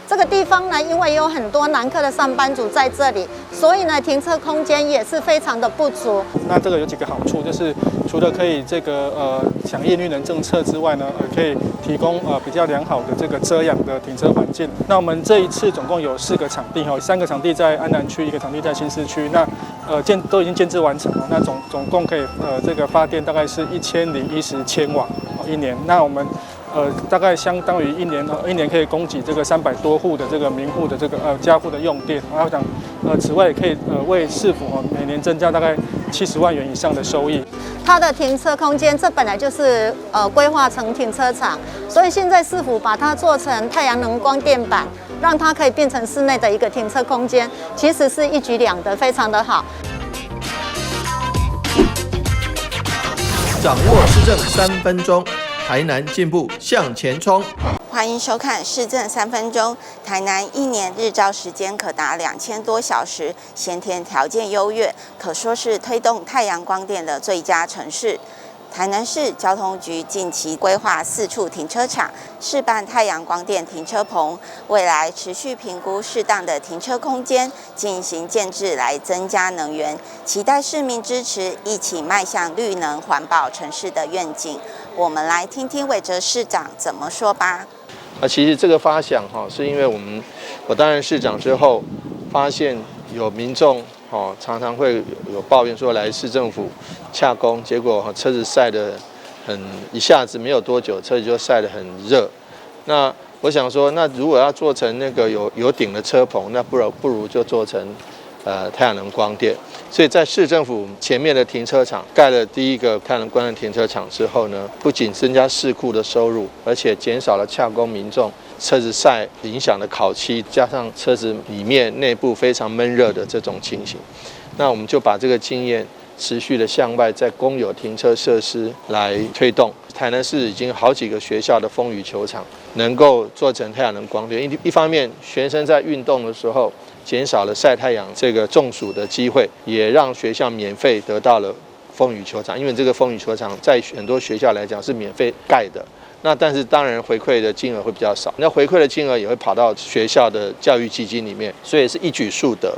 这个地方呢，因为有很多南科的上班族在这里，所以呢，停车空间也是非常的不足。那这个有几个好处，就是除了可以响应绿能政策之外呢，可以提供比较良好的这个遮阳的停车环境。那我们这一次总共有4个场地3个场地在安南区，1个场地在新市区。那都已经建置完成了。那总共可以这个发电大概是1010千瓦一年。那我们大概相当于一年可以供给这个300多户的这个民户的这个家户的用电。然后此外也可以为市府每年增加大概70万元以上的收益。它的停车空间，这本来就是规划成停车场，所以现在市府把它做成太阳能光电板，让它可以变成室内的一个停车空间，其实是一举两得，非常的好。掌握市政3分钟，台南进步向前冲。欢迎收看《市政3分钟》。台南1年日照时间可达2000多小时，先天条件优越，可说是推动太阳光电的最佳城市。台南市交通局近期规划4处停车场，试办太阳光电停车棚，未来持续评估适当的停车空间，进行建置来增加能源，期待市民支持，一起迈向绿能环保城市的愿景。我们来听听韦哲市长怎么说吧。其实这个发想是因为我担任市长之后，发现有民众常常会有抱怨说来市政府洽公，结果车子晒得一下子没有多久，车子就晒得很热。那我想说，那如果要做成那个有顶的车棚，那不如就做成太阳能光电。所以在市政府前面的停车场盖了第一个太阳能光电停车场之后呢，不仅增加市库的收入，而且减少了洽公民众车子晒影响的烤漆，加上车子里面内部非常闷热的这种情形。那我们就把这个经验持续的向外，在公有停车设施来推动。台南市已经好几个学校的风雨球场能够做成太阳能光电，一方面学生在运动的时候减少了晒太阳这个中暑的机会，也让学校免费得到了风雨球场。因为这个风雨球场在很多学校来讲是免费盖的，那但是当然回馈的金额会比较少，那回馈的金额也会跑到学校的教育基金里面，所以是一举数得。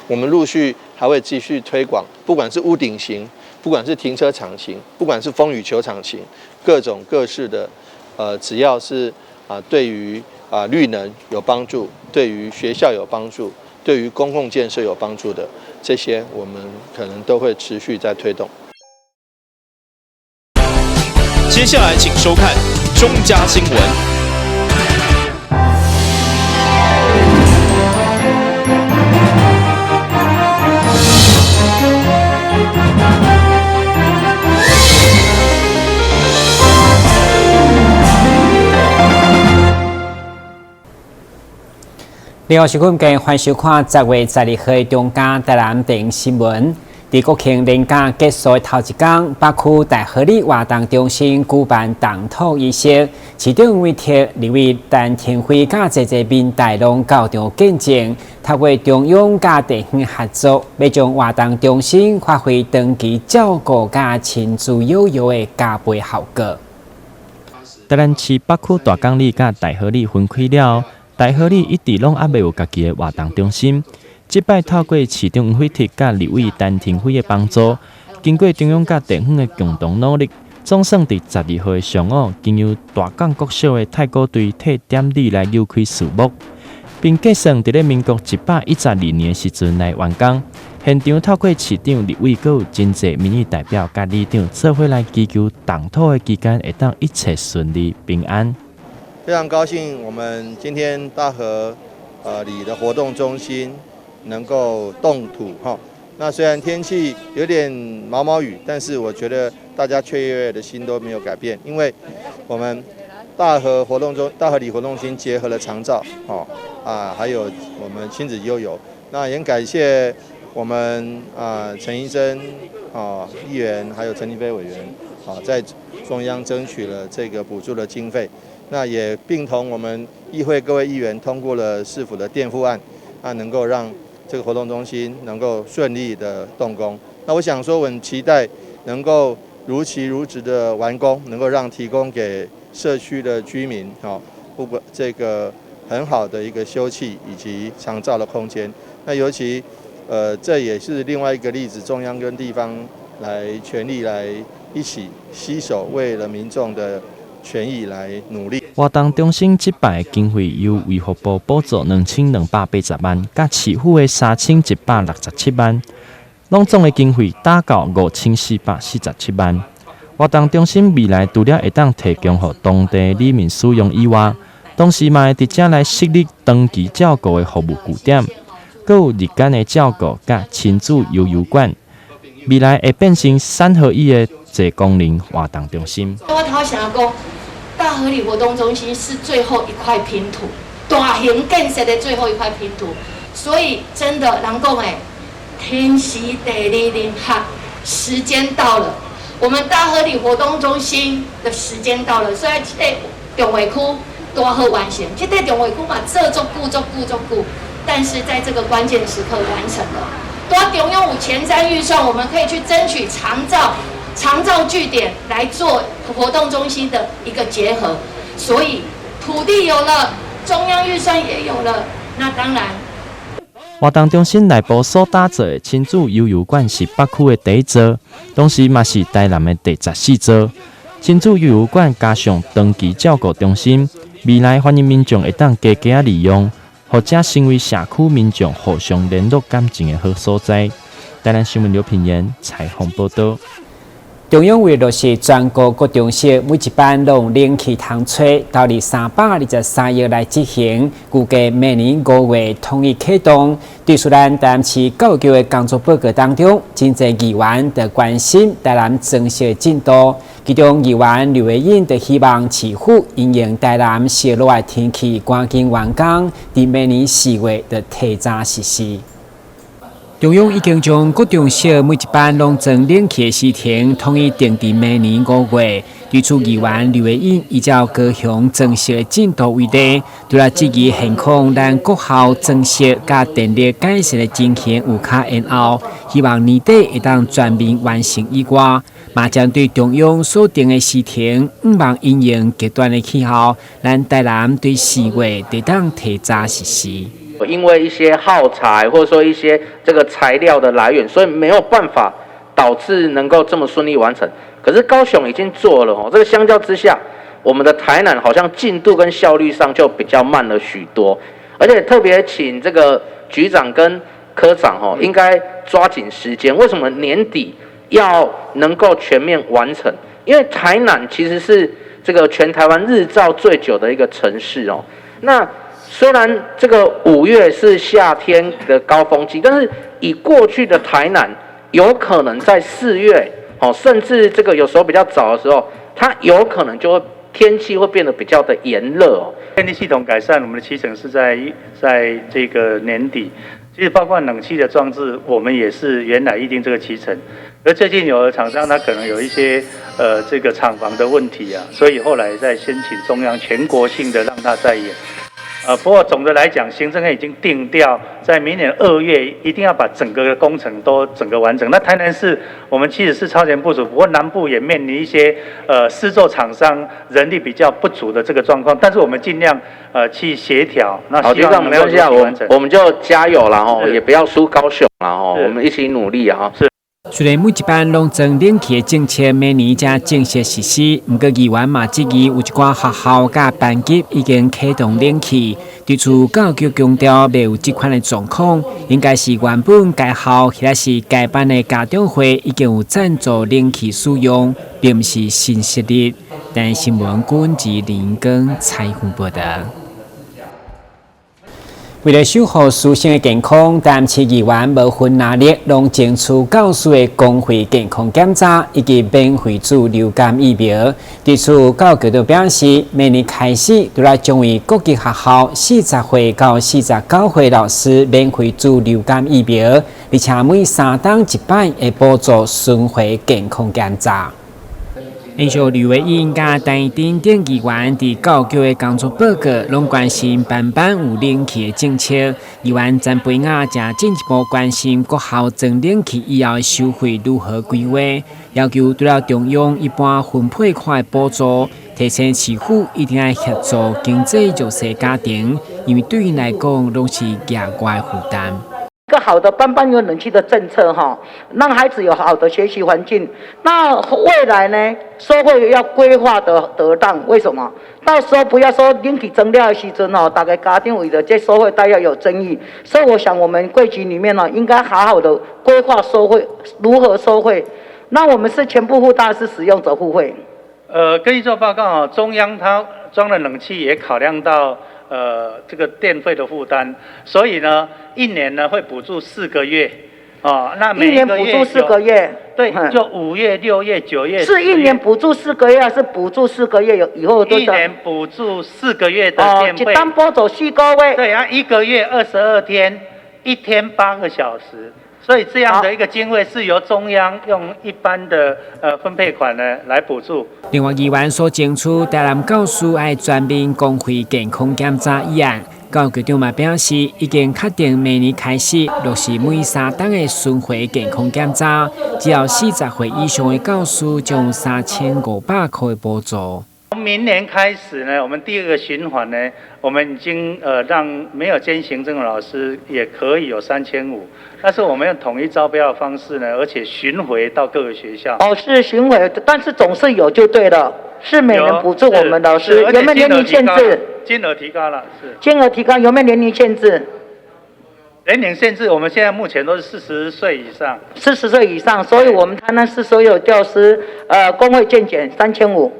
我们陆续还会继续推广，不管是屋顶型，不管是停车场型，不管是风雨球场型，各种各式的只要是对于绿能有帮助，对于学校有帮助，对于公共建设有帮助的，这些我们可能都会持续在推动。接下来请收看中嘉新闻。你好，收看欢迎收看10月12号中嘉台南电影新闻。在国庆连假结束的头一天，北区大河里活动中心举办动土仪式，市长委托立委陈廷辉甲侪民代拢到场见证，透过中央甲地方合作，要将活动中心发挥长期照顾甲亲子友友的加倍效果。台南市北区大港里甲大河里分开了。大河里一直拢还未有家己的活动中心，这摆透过市长委托甲立委陈廷辉的帮助，经过中央甲地方的共同努力，总算伫12号的上午，经由大港国小的太鼓队替点礼来扭开序幕，并计算伫咧民国112年的时阵来完工。现场透过市长、立委，阁有真侪民意代表甲里长做伙来祈求动土的期间会当一切顺利平安。非常高兴，我们今天大河里的活动中心能够动土哈。那虽然天气有点毛毛雨，但是我觉得大家雀跃的心都没有改变，因为我们大河里活动中心结合了长照还有我们亲子悠游。那也感谢我们陈医生议员还有陈立飞委员在中央争取了这个补助的经费。那也并同我们议会各位议员通过了市府的垫付案，能够让这个活动中心能够顺利的动工。那我想说，我们期待能够如期如职的完工，能够让提供给社区的居民不管这个很好的一个休憩以及长照的空间。那尤其这也是另外一个例子，中央跟地方全力来一起携手，为了民众的权益来努力。活动中心这摆经费由卫福部补助2280万，甲市府的3167万，拢总的经费达到5447万。活动中心未来除了会当提供予当地里民使用以外，同时嘛会伫遮来设立长期照顾的服务据点，阁有日间的照顾甲亲子悠游馆，未来会变成3合1的多功能活动中心。我头想讲，大合理活动中心是最后一块拼图，大型建设的最后一块拼图，所以真的人讲诶，天时地利人和，时间到了。我们大合理活动中心的时间到了，所以这个中卫区多好完成，这个中卫区嘛做足久，但是在这个关键时刻完成了。多中央有前瞻预算，我们可以去争取长照据点来做活动中心的一个结合，所以土地有了，中央预算也有了，那当然。活动中心内部所打造的亲子悠游馆是北区的第1座，同时嘛是台南的第14座。亲子悠游馆加上长期照顾中心，未来欢迎民众会当加加利用，或者成为社区民众互相联络感情的好所在。台南新闻刘品言采访报道。中央为落实全国各中小每一班拢冷气通吹，到323亿来执行，估计明年5月统一启动。对苏咱台南市教育局的工作报告当中，真侪议员的关心台南增设进度，其中议员刘维英就希望市府因应台南热热的天气，赶紧完工，伫明年4月就提早实施。中央已经将各中小每一班拢装冷气的时程统一定伫明年5月。对此，议员刘维英依照高雄增设的进度为例，除了质疑现况咱各校增设甲电力改善的情形有较延后，希望年底会当全面完成以外，嘛将对中央所定的时程，毋望因应极端的气候，咱台南对4月得当提早实施。因为一些耗材或者说一些这个材料的来源，所以没有办法导致能够这么顺利完成。可是高雄已经做了哦，这个相较之下，我们的台南好像进度跟效率上就比较慢了许多。而且特别请这个局长跟科长哦，应该抓紧时间。为什么年底要能够全面完成？因为台南其实是这个全台湾日照最久的一个城市哦。那虽然这个5月是夏天的高峰期，但是以过去的台南，有可能在4月，甚至这个有时候比较早的时候，它有可能就会天气会变得比较的炎热哦。电力系统改善，我们的7成是在这个年底。其实包括冷气的装置，我们也是原来预定这个7成，而最近有的厂商它可能有一些这个厂房的问题啊，所以后来再申请中央全国性的让它再演。不过总的来讲，行政院已经定调，在明年2月一定要把整个工程都整个完成。那台南市我们其实是超前部署，不过南部也面临一些施作厂商人力比较不足的这个状况，但是我们尽量去协调。那好，局长没关系啊，我们就加油啦吼，也不要输高雄啦吼，我们一起努力啊。是。虽然每一班拢装冷气的政策明年才正式实施，不过议员嘛质疑有一寡学校甲班级已经启动冷气。对此，教育局强调，未有这款的状况，应该是原本该校或者是该班的家长会已经有赞助冷气使用，并不是新设立。但新闻管及林根采访报道。为了守护师生的健康，台南市议员无分哪力，拢争取教师的公费健康检查以及免费注流感疫苗。对此，教育局就表示，明年开始，就来将为各级学校40岁到49岁老师免费注流感疫苗，而且每3档1摆会补助巡回健康检查。延续吕维英甲陈丁等议员伫教育局的工作报告，拢关心班班有冷气的政策。议员詹培雅则进一步关心各校装冷气以后的收费如何规划，要求除了中央一般分配款的补助，提醒市府一定要协助经济弱势家庭，因为对因来讲拢是额外负担。一个好的班班有冷气的政策哈，让孩子有好的学习环境。那未来呢，社会要规划得当，为什么？到时候不要说冷气增料的时阵哦，大概家庭为了这收费大要有争议，所以我想我们贵局里面呢，应该好好的规划收费，如何收费？那我们是全部付大是使用者付费。根据做报告啊，中央它装的冷气也考量到这个电费的负担，所以呢，一年呢会补助4个月，那每一个月一年补助4个月，对，就5月、6月、9月。是一年补助4个月，还是补助4个月以后都？一年补助4个月的电费。一单补助4个月。对啊，1个月22天，1天8个小时。所以这样的一个经费是由中央用一般的分配款呢来补助。另外，议员所争取台南教师爱全面公费健康检查议案，教育局长嘛表示，已经确定明年开始落实每3档的巡回健康检查，只要40岁以上的教师将3500块的补助。从明年开始呢，我们第2个循环呢，我们已经让没有兼行政的老师也可以有3500，但是我们用统一招标的方式呢，而且巡回到各个学校。是巡回，但是总是有就对了，是每人补助我们老师，有没有年龄限制？金额提高了，是。金额提高，有没有年龄限制？年龄限制，我们现在目前都是40岁以上。40岁以上，所以我们台南市所有教师工会健检3500。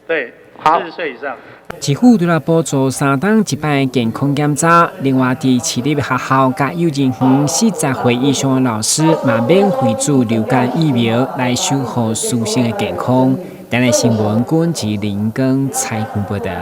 对，40岁以上。市府除了补助3档一摆的健康检查，另外伫市立学校甲幼稚园40岁以上的老师，嘛免费注流感疫苗来守护师生的健康。台南新闻管及林根采访报道。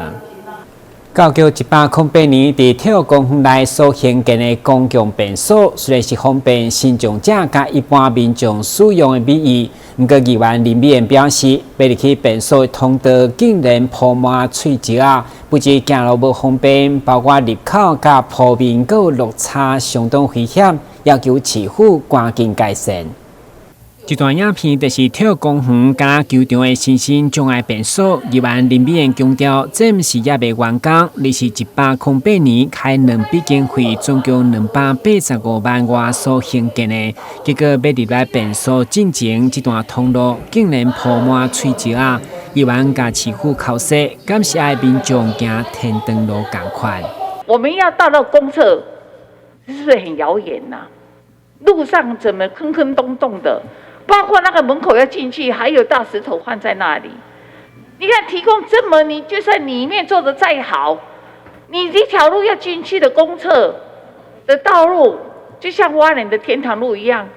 教育局108年伫体育公园内所兴建的公共便所，虽然是方便新长者甲一般民众使用的美意，不过议员林美燕表示，要入去便所的通道竟然铺满碎石啊，不止行路无方便，包括入口甲铺面各有落差，相当危险，要求市府赶紧改善。这段影片就是体育公园甲球场的新兴障碍便所，议员林美燕强调，这不是也未完工，而是108年开2笔经费，总共285万外所兴建的。结果要入来便所进前，这段通路竟然铺满碎石啊！议员甲市府考试，敢是爱民众行天长路同款。我们要到那公厕，是不是很遥远呐？路上怎么坑坑洞洞的？包括那个门口要进去，还有大石头放在那里。你看，提供这么，你就算里面做的再好，你这条路要进去的公厕的道路，就像花莲的天堂路一样，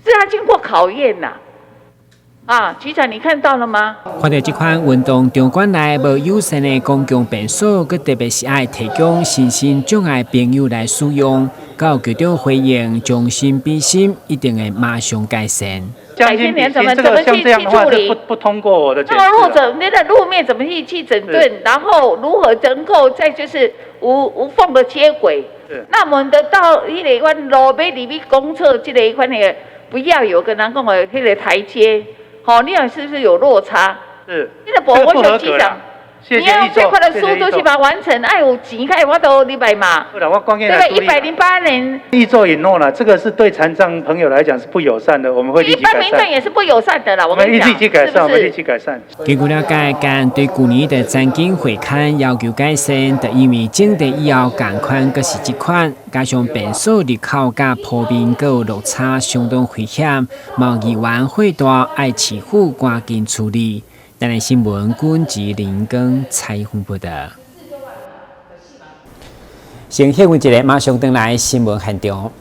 是要经过考验呐。局长，你看到了吗？看到这款运动场馆内无友善的公共便所，佮特别是爱提供身心障碍朋友来使用。教育局长回应，将心比心，一定会马上改善。将心比心，这个像这样的话是不通过我的检视。那个路面怎么去整顿，然后如何能够再就是无缝的接轨。那我们的到迄个款路尾里面公厕这个款的，不要有个人讲的迄个台阶。你看是不是有落差？是，这个不合格啦。你要用最快的速度去把它完成，有钱开我都你买嘛。对了，我关键来108年。易做允诺了，这个是对残障朋友来讲是不友善的，我们会立即改善。一般民众也是不友善的啦，我们立即改善，我们立即改善。根据了解，干对去年的曾经会刊要求改善，就因为整地以后同款阁是这款，加上便所入口甲铺面阁有落差，相当危险，毛议员会大爱市府赶紧处理。台南新闻管及林根采访报道。先休息一下，马上回来新闻现场。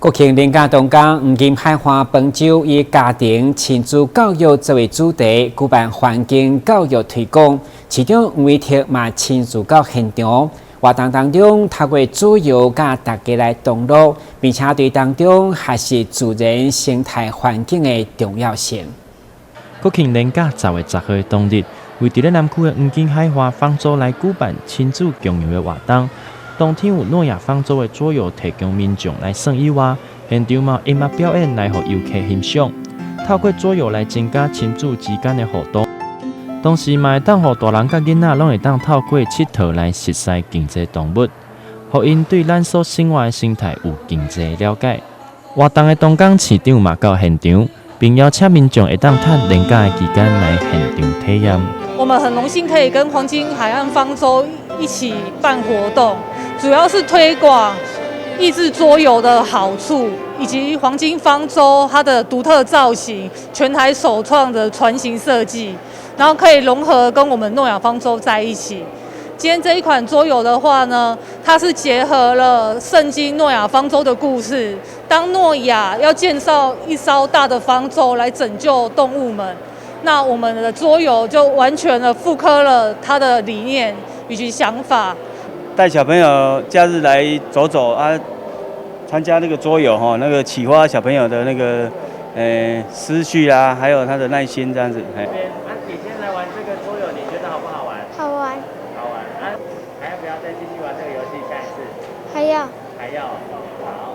国庆连假当天，黄金海岸本周以家庭亲子教育作为主题，举办环境教育推广，其中媒体嘛亲自到现场，活动当中透过主要甲大家来同乐，并且对当中学习自然生态环境的重要性。国庆连假10月10号当日，为伫咧南区的黄金海岸方舟来举办亲子共游的活动。当天有诺亚方舟的桌游提供民众来耍以外，现场嘛音乐表演来互游客欣赏。透过桌游来增加亲子之间的互动，同时嘛会当互大人甲囡仔拢会当透过佚佗来熟悉经济动物，互因对咱所生活的生态有经济了解。活动的当天市长嘛到现场，并邀请民众会当趁连假的期间来现场体验。我们很荣幸可以跟黄金海岸方舟一起办活动，主要是推广益智桌游的好处，以及黄金方舟它的独特造型，全台首创的船型设计，然后可以融合跟我们诺亚方舟在一起。今天这一款桌游的话呢，它是结合了圣经诺亚方舟的故事，当诺亚要建造一艘大的方舟来拯救动物们，那我们的桌游就完全的复刻了他的理念以及想法，带小朋友假日来走走啊，参加那个桌游哈，那个启发小朋友的那个思绪啊，还有他的耐心这样子。你今天来玩这个桌游，你觉得好不好玩？好玩。好玩啊！还要不要再继续玩这个游戏？下一次？还要。还要。好。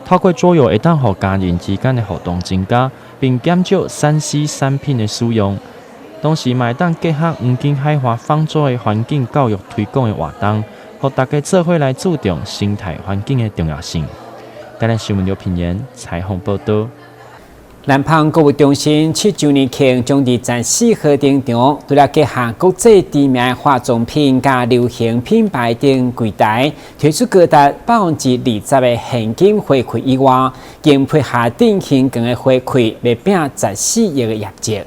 透过桌游会当互家人之间的互动增加，并减少3C 产品的使用。同时，嘛会当结合黄金海岸方舟的环境教育推广的活动，互大家做伙来注重生态环境的重要性。台南新闻刘品言采访报道。南方购物中心7周年庆将伫14号登场，除了结合国际知名的化妆品加流行品牌等柜台，推出高达20%的现金回馈以外，更配合定型更的回馈，来拼14亿的业绩。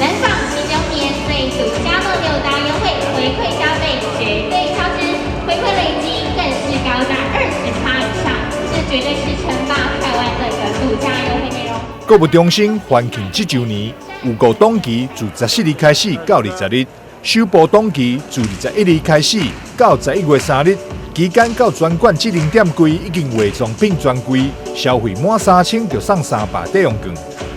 南纺16年最独家的6大优惠，回馈加倍，绝对超值，回馈累积更是高达20%以上，这绝对是称霸台湾的一个独家优惠内容。购物中心欢庆7周年，有购档期自14日开始到20日，首播档期自21日开始到11月3日，期间到专馆智能店柜已经化妆品专柜，消费满3000就送300抵用券。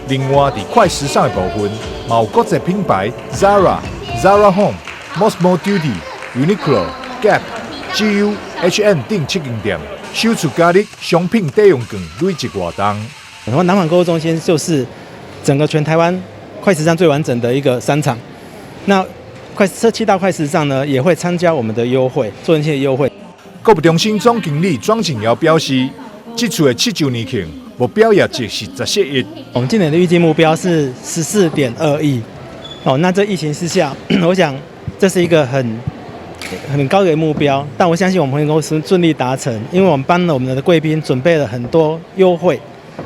另外，伫快时尚的部分，有国际品牌 Zara、Zara Home、Mosmo Duty、Uniqlo、Gap、GU、H&M 等7间店，首次加入商品抵用券累积活动。然后南纺购物中心就是整个全台湾快时尚最完整的一个商场。那这7大快时尚呢，也会参加我们的优惠，做一些优惠。购物中心总经理庄景尧表示，这次的7周年庆目标业绩是14亿。我们今年的预计目标是14.2亿。那这疫情之下，我想这是一个很高的目标，但我相信我们能够顺利达成，因为我们帮了我们的贵宾准备了很多优惠。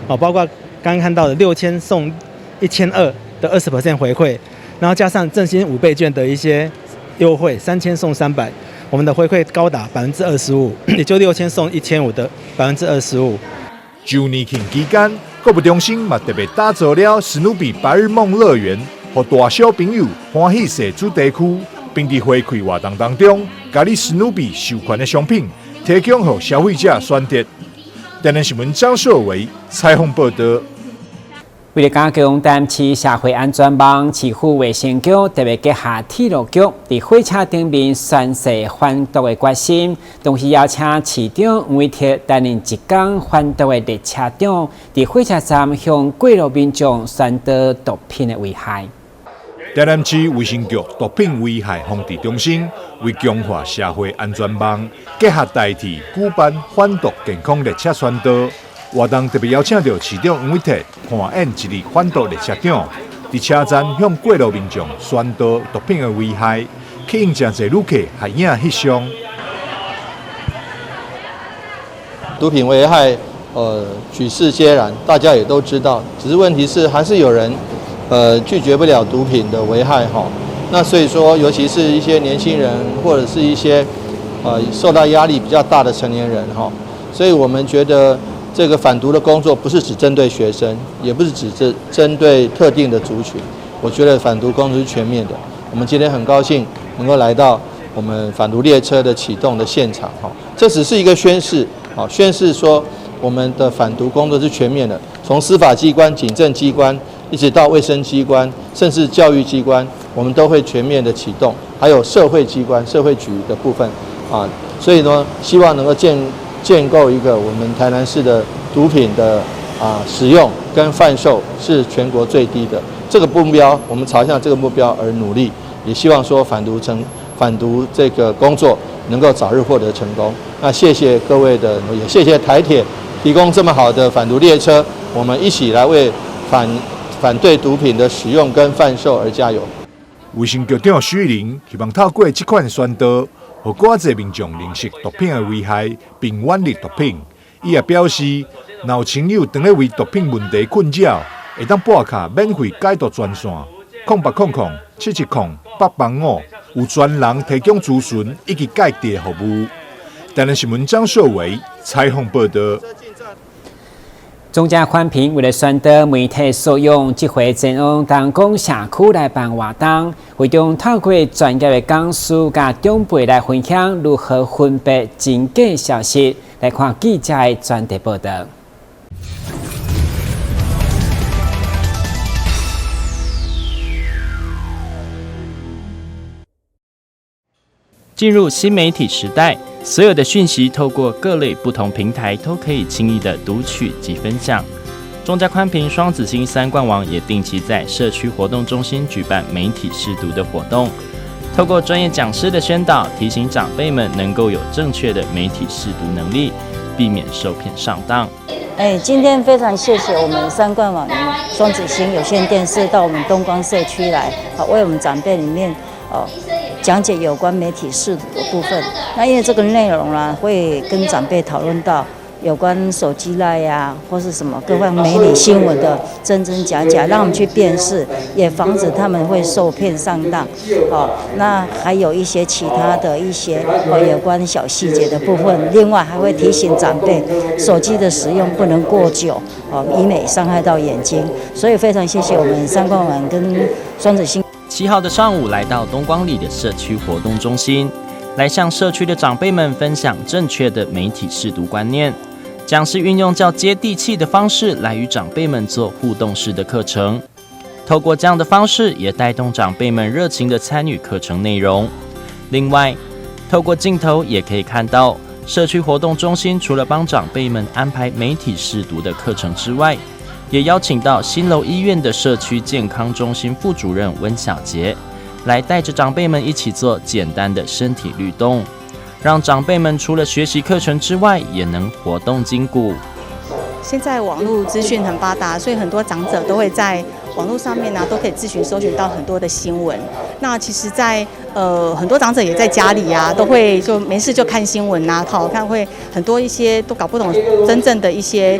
包括刚刚看到的6000送1200的20% 回馈，然后加上振兴5倍券的一些优惠，3000送300，我们的回馈高达25%，也就6000送1500的25%。周年庆期间，购物中心嘛特别打造了史努比白日梦乐园，让大小朋友欢喜踅主题区，并伫回馈活动当中，加入史努比授权的商品，提供给消费者选择。台南新闻张硕维采访报道。为了加强台南市社会安全网，市府卫生局特别结合铁路局，伫火车顶面宣示贩毒的决心，同时邀请市长黄伟哲担任一港贩毒的列车长，伫火车站向过路民众宣导毒品的危害。台南市卫生局毒品危害防治中心为强化社会安全网，结合代替举办反毒健康列车宣导活动，特别邀请到市长黄伟哲看演一日反毒列车长，伫车站向过路民众宣导毒品的危害，吸引真侪旅客海影翕相。毒品危害，举世皆然，大家也都知道，只是问题是还是有人。拒绝不了毒品的危害哈，那所以说，尤其是一些年轻人或者是一些受到压力比较大的成年人哈，所以我们觉得这个反毒的工作不是只针对学生，也不是只针对特定的族群。我觉得反毒工作是全面的。我们今天很高兴能够来到我们反毒列车的启动的现场，这只是一个宣示，宣示说我们的反毒工作是全面的，从司法机关、警政机关，一直到卫生机关，甚至教育机关，我们都会全面的启动，还有社会机关、社会局的部分啊。所以呢，希望能够建构一个我们台南市的毒品的使用跟贩售是全国最低的这个目标，我们朝向这个目标而努力，也希望说反毒这个工作能够早日获得成功。那谢谢各位的努力，也谢谢台铁提供这么好的反毒列车，我们一起来为反对毒品的使用跟贩售而加油。卫生局长许玉玲希望透过这款宣导，让更多民众认识毒品的危害，并远离毒品。伊也表示，若有亲友当咧为毒品问题困扰，会当拨卡免费解毒专线0800770885，有专人提供咨询以及解答服务。台南新闻张秀维采访报道。中嘉宽屏为了宣导媒体所用，这回前往东港社区来办活动，会中透过专业的讲师甲长辈来分享如何分别真假消息。来看记者的专题报道。进入新媒体时代，所有的讯息透过各类不同平台都可以轻易的读取及分享。中嘉宽屏双子星3冠网也定期在社区活动中心举办媒体识读的活动，透过专业讲师的宣导，提醒长辈们能够有正确的媒体识读能力，避免受骗上当。今天非常谢谢我们3冠网双子星有线电视到我们东光社区来，为我们长辈里面讲解有关媒体识读的部分。那因为这个内容啦，会跟长辈讨论到有关手机赖呀，或是什么各方媒体新闻的真真假假，让我们去辨识，也防止他们会受骗上当。那还有一些其他的一些有关小细节的部分。另外还会提醒长辈，手机的使用不能过久，以免伤害到眼睛。所以非常谢谢我们3冠网跟双子星。7号的上午，来到东光里的社区活动中心，来向社区的长辈们分享正确的媒体识读观念。讲师运用较接地气的方式来与长辈们做互动式的课程，透过这样的方式，也带动长辈们热情的参与课程内容。另外，透过镜头也可以看到，社区活动中心除了帮长辈们安排媒体识读的课程之外，也邀请到新楼医院的社区健康中心副主任温小杰，来带着长辈们一起做简单的身体律动，让长辈们除了学习课程之外，也能活动筋骨。现在网络资讯很发达，所以很多长者都会在网络上面都可以自行搜寻到很多的新闻。那其实在很多长者也在家里都会就没事就看新闻好看，会很多一些都搞不懂真正的一些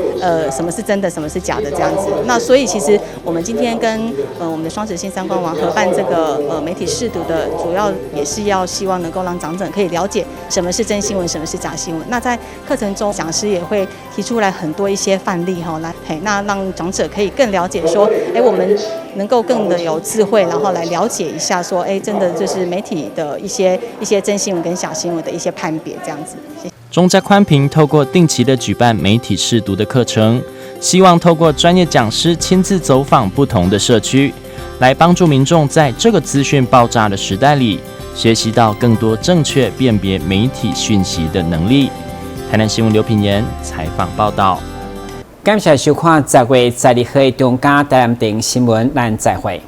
什么是真的，什么是假的这样子。那所以其实我们今天跟我们的双子星3冠网合办这个媒体识读的，主要也是要希望能够让长者可以了解什么是真新闻，什么是假新闻。那在课程中，讲师也会提出来很多一些范例那让长者可以更了解说，我们能够更的有智慧，然后来了解一下说，真的就是媒体的一些真新闻跟假新闻的一些判别这样子。谢谢。中嘉宽屏透过定期的举办媒体识读的课程，希望透过专业讲师亲自走访不同的社区，来帮助民众在这个资讯爆炸的时代里，学习到更多正确辨别媒体讯息的能力。台南新闻刘品言采访报道。感谢收看10月12日中嘉台南电新闻，咱再会。